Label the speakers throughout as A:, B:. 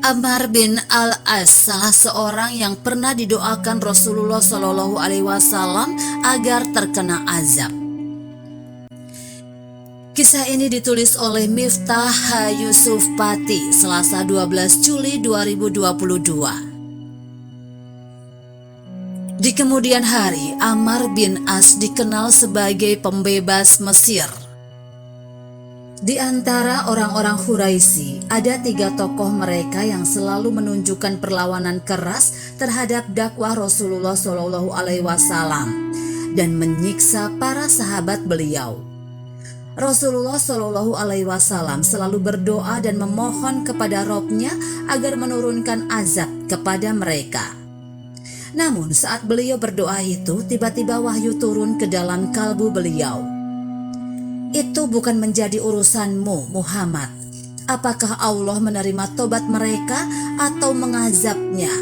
A: Ammar bin al-As salah seorang yang pernah didoakan Rasulullah Shallallahu Alaihi Wasallam agar terkena azab. Kisah ini ditulis oleh Miftah H. Yusuf Pati, Selasa 12 Juli 2022. Di kemudian hari, Ammar bin As dikenal sebagai pembebas Mesir. Di antara orang-orang Quraisy, ada 3 tokoh mereka yang selalu menunjukkan perlawanan keras terhadap dakwah Rasulullah Shallallahu Alaihi Wasallam dan menyiksa para sahabat beliau. Rasulullah Shallallahu Alaihi Wasallam selalu berdoa dan memohon kepada Rabb-Nya agar menurunkan azab kepada mereka. Namun saat beliau berdoa itu, tiba-tiba wahyu turun ke dalam kalbu beliau. Itu bukan menjadi urusanmu, Muhammad. Apakah Allah menerima tobat mereka atau mengazabnya?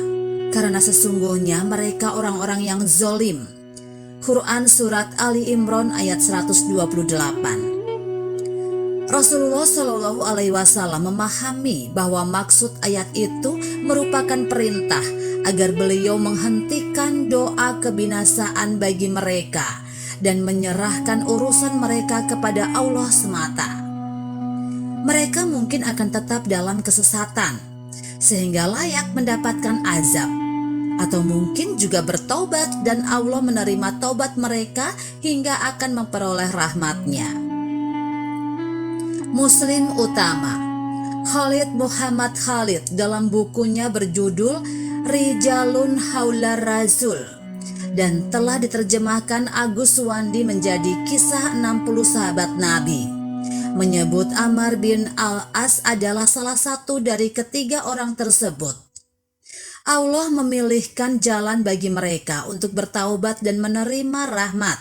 A: Karena sesungguhnya mereka orang-orang yang zolim. Quran Surat Ali Imran ayat 128. Rasulullah Shallallahu Alaihi Wasallam memahami bahwa maksud ayat itu merupakan perintah agar beliau menghentikan doa kebinasaan bagi mereka dan menyerahkan urusan mereka kepada Allah semata. Mereka mungkin akan tetap dalam kesesatan, sehingga layak mendapatkan azab, atau mungkin juga bertobat dan Allah menerima taubat mereka hingga akan memperoleh rahmat-Nya. Muslim utama Khalid Muhammad Khalid dalam bukunya berjudul Rijalun Haular Rasul dan telah diterjemahkan Agus Suwandi menjadi kisah 60 sahabat Nabi, menyebut Ammar bin al-As adalah salah satu dari ketiga orang tersebut. Allah memilihkan jalan bagi mereka untuk bertaubat dan menerima rahmat,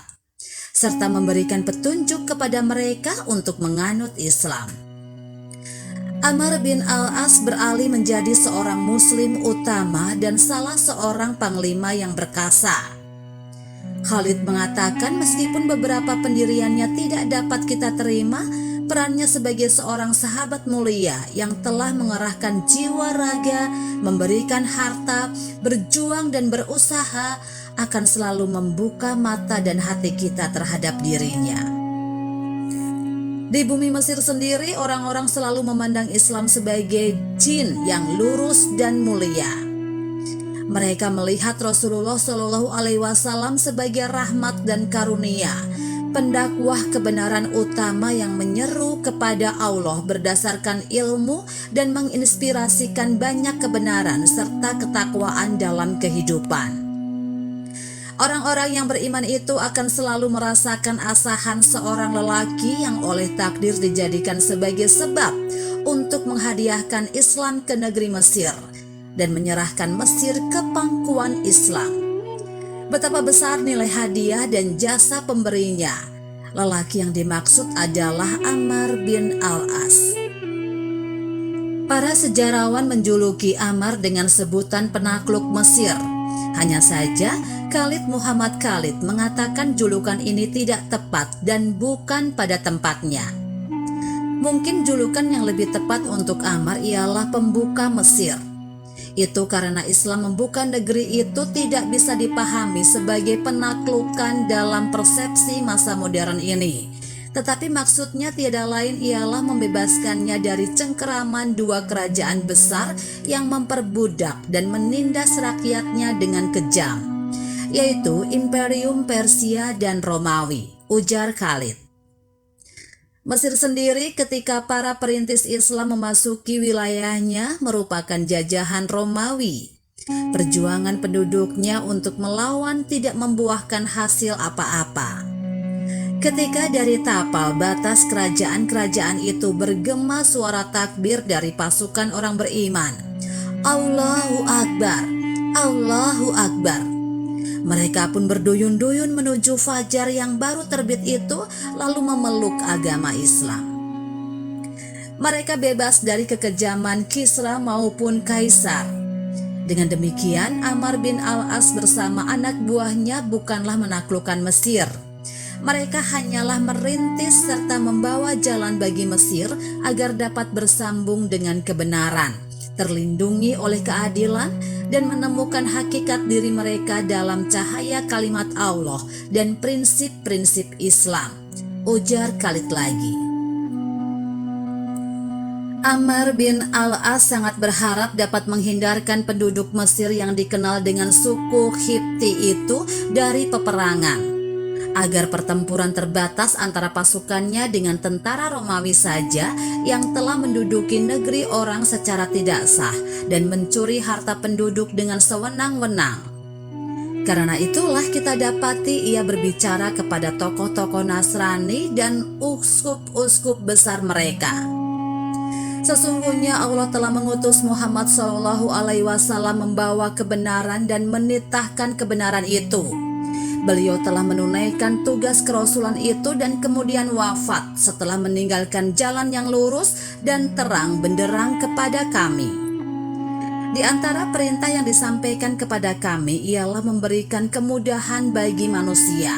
A: serta memberikan petunjuk kepada mereka untuk menganut Islam. Ammar bin al-As beralih menjadi seorang muslim utama dan salah seorang panglima yang berkasa. Khalid mengatakan meskipun beberapa pendiriannya tidak dapat kita terima, perannya sebagai seorang sahabat mulia yang telah mengerahkan jiwa raga, memberikan harta, berjuang dan berusaha akan selalu membuka mata dan hati kita terhadap dirinya. Di bumi Mesir sendiri, orang-orang selalu memandang Islam sebagai jin yang lurus dan mulia. Mereka melihat Rasulullah Shallallahu Alaihi Wasallam sebagai rahmat dan karunia, pendakwah kebenaran utama yang menyeru kepada Allah berdasarkan ilmu dan menginspirasikan banyak kebenaran serta ketakwaan dalam kehidupan. Orang-orang yang beriman itu akan selalu merasakan asahan seorang lelaki yang oleh takdir dijadikan sebagai sebab untuk menghadiahkan Islam ke negeri Mesir dan menyerahkan Mesir ke pangkuan Islam. Betapa besar nilai hadiah dan jasa pemberinya. Lelaki yang dimaksud adalah Ammar bin al-As. Para sejarawan menjuluki Ammar dengan sebutan penakluk Mesir. Hanya saja Khalid Muhammad Khalid mengatakan julukan ini tidak tepat dan bukan pada tempatnya. Mungkin julukan yang lebih tepat untuk Ammar ialah pembuka Mesir. Itu karena Islam membuka negeri itu tidak bisa dipahami sebagai penaklukan dalam persepsi masa modern ini. Tetapi maksudnya tiada lain ialah membebaskannya dari cengkeraman dua kerajaan besar yang memperbudak dan menindas rakyatnya dengan kejam, yaitu Imperium Persia dan Romawi, ujar Khalid. Mesir sendiri ketika para perintis Islam memasuki wilayahnya merupakan jajahan Romawi. Perjuangan penduduknya untuk melawan tidak membuahkan hasil apa-apa. Ketika dari tapal batas kerajaan-kerajaan itu bergema suara takbir dari pasukan orang beriman, Allahu Akbar, Allahu Akbar. Mereka pun berduyun-duyun menuju fajar yang baru terbit itu, lalu memeluk agama Islam. Mereka bebas dari kekejaman Kisra maupun Kaisar. Dengan demikian, Ammar bin al-As bersama anak buahnya bukanlah menaklukkan Mesir. Mereka hanyalah merintis serta membawa jalan bagi Mesir agar dapat bersambung dengan kebenaran, terlindungi oleh keadilan, dan menemukan hakikat diri mereka dalam cahaya kalimat Allah dan prinsip-prinsip Islam. Ujar Khalid lagi. Amr bin al-As sangat berharap dapat menghindarkan penduduk Mesir yang dikenal dengan suku Khipti itu dari peperangan, agar pertempuran terbatas antara pasukannya dengan tentara Romawi saja yang telah menduduki negeri orang secara tidak sah dan mencuri harta penduduk dengan sewenang-wenang. Karena itulah kita dapati ia berbicara kepada tokoh-tokoh Nasrani dan uskup-uskup besar mereka. Sesungguhnya Allah telah mengutus Muhammad SAW membawa kebenaran dan menitahkan kebenaran itu. Beliau telah menunaikan tugas kerasulan itu dan kemudian wafat setelah meninggalkan jalan yang lurus dan terang benderang kepada kami. Di antara perintah yang disampaikan kepada kami ialah memberikan kemudahan bagi manusia.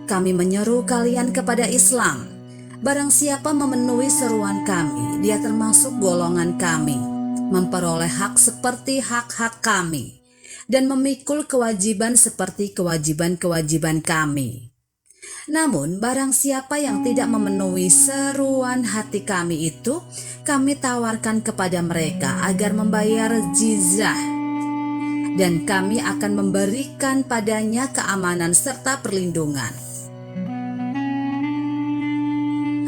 A: Kami menyeru kalian kepada Islam. Barang siapa memenuhi seruan kami, dia termasuk golongan kami, memperoleh hak seperti hak-hak kami, dan memikul kewajiban seperti kewajiban-kewajiban kami. Namun, barang siapa yang tidak memenuhi seruan hati kami itu, kami tawarkan kepada mereka agar membayar jizyah, dan kami akan memberikan padanya keamanan serta perlindungan.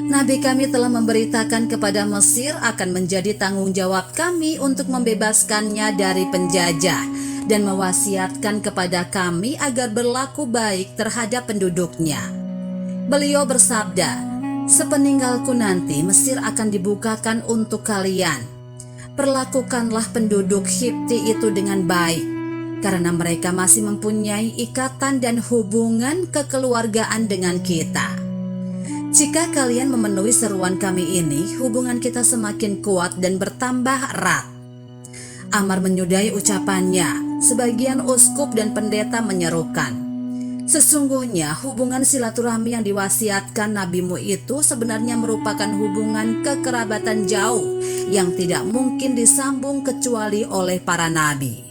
A: Nabi kami telah memberitakan kepada Mesir akan menjadi tanggung jawab kami untuk membebaskannya dari penjajah dan mewasiatkan kepada kami agar berlaku baik terhadap penduduknya. Beliau bersabda, "Sepeninggalku nanti Mesir akan dibukakan untuk kalian. Perlakukanlah penduduk Khipti itu dengan baik, karena mereka masih mempunyai ikatan dan hubungan kekeluargaan dengan kita. Jika kalian memenuhi seruan kami ini, hubungan kita semakin kuat dan bertambah erat." Amr menyudahi ucapannya. Sebagian uskup dan pendeta menyerukan, "Sesungguhnya hubungan silaturahmi yang diwasiatkan nabimu itu sebenarnya merupakan hubungan kekerabatan jauh yang tidak mungkin disambung kecuali oleh para nabi."